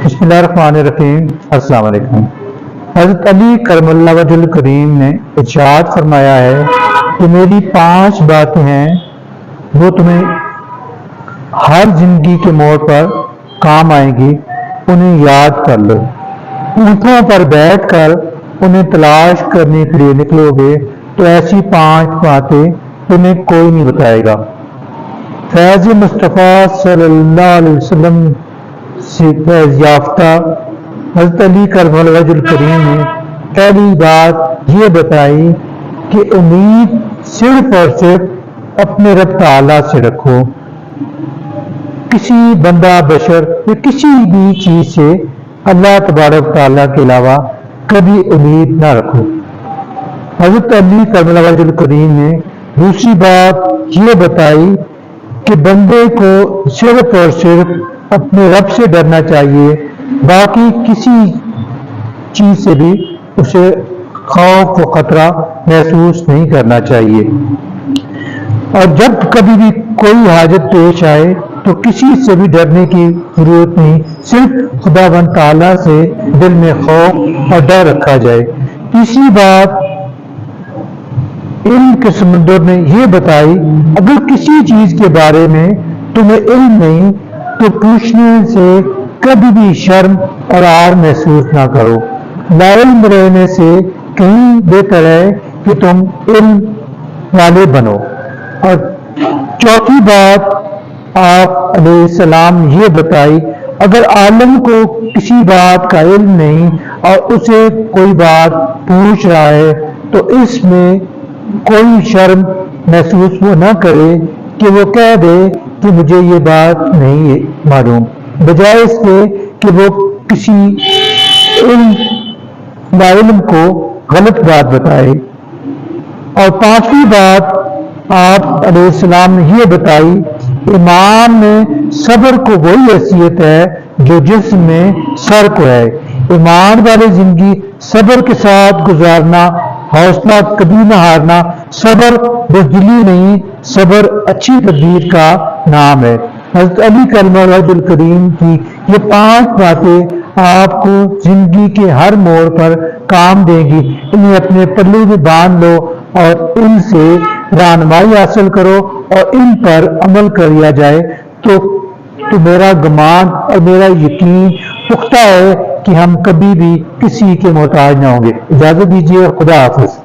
بسم اللہ الرحمن الرحیم۔ السلام علیکم۔ حضرت علی کرم اللہ وجہ الکریم نے ارشاد فرمایا ہے کہ میری 5 باتیں ہیں وہ تمہیں ہر زندگی کے موڑ پر کام آئیں گی، انہیں یاد کر لو۔ اونٹوں پر بیٹھ کر انہیں تلاش کرنے کے لیے نکلو گے تو ایسی 5 باتیں تمہیں کوئی نہیں بتائے گا۔ فیض مصطفیٰ صلی اللہ علیہ وسلم سے فیض یافتہ حضرت علی کرم اللہ وجہ الکریم نے پہلی بات یہ بتائی کہ امید صرف اور صرف اپنے رب تعالیٰ سے رکھو، کسی بندہ بشر یا کسی بھی چیز سے اللہ تبارک تعالیٰ کے علاوہ کبھی امید نہ رکھو۔ حضرت علی کرم اللہ وجہ الکریم نے دوسری بات یہ بتائی کہ بندے کو صرف اور صرف اپنے رب سے ڈرنا چاہیے، باقی کسی چیز سے بھی اسے خوف و خطرہ محسوس نہیں کرنا چاہیے۔ اور جب کبھی بھی کوئی حاجت پیش آئے تو کسی سے بھی ڈرنے کی ضرورت نہیں، صرف خداوند تعالیٰ سے دل میں خوف اور ڈر رکھا جائے۔ تیسری بات علم کے سمندر نے یہ بتائی، اگر کسی چیز کے بارے میں تمہیں علم نہیں تو پوچھنے سے کبھی بھی شرم اور عار محسوس نہ کرو۔ لا علم رہنے سے کہیں بہتر ہے کہ تم علم والے بنو۔ اور چوتھی بات آپ علیہ السلام یہ بتائی، اگر عالم کو کسی بات کا علم نہیں اور اسے کوئی بات پوچھ رہا ہے تو اس میں کوئی شرم محسوس وہ نہ کرے کہ وہ کہہ دے کہ مجھے یہ بات نہیں معلوم، بجائے اس کے کہ وہ کسی علم کو غلط بات بتائے۔ اور 5ویں بات آپ علیہ السلام نے یہ بتائی، ایمان میں صبر کو وہی حیثیت ہے جو جسم میں سر کو ہے۔ ایمان والی زندگی صبر کے ساتھ گزارنا، حوصلہ کبھی نہ ہارنا، صبر بزدلی نہیں، صبر اچھی تدبیر کا نام ہے۔ حضرت علی کرم اللہ وجہ الکریم کی یہ 5 باتیں آپ کو زندگی کے ہر موڑ پر کام دیں گی، انہیں اپنے پلے میں باندھ لو اور ان سے رہنمائی حاصل کرو اور ان پر عمل کیا جائے تو میرا گمان اور میرا یقین پختہ ہے کہ ہم کبھی بھی کسی کے محتاج نہ ہوں گے۔ اجازت دیجیے، خدا حافظ۔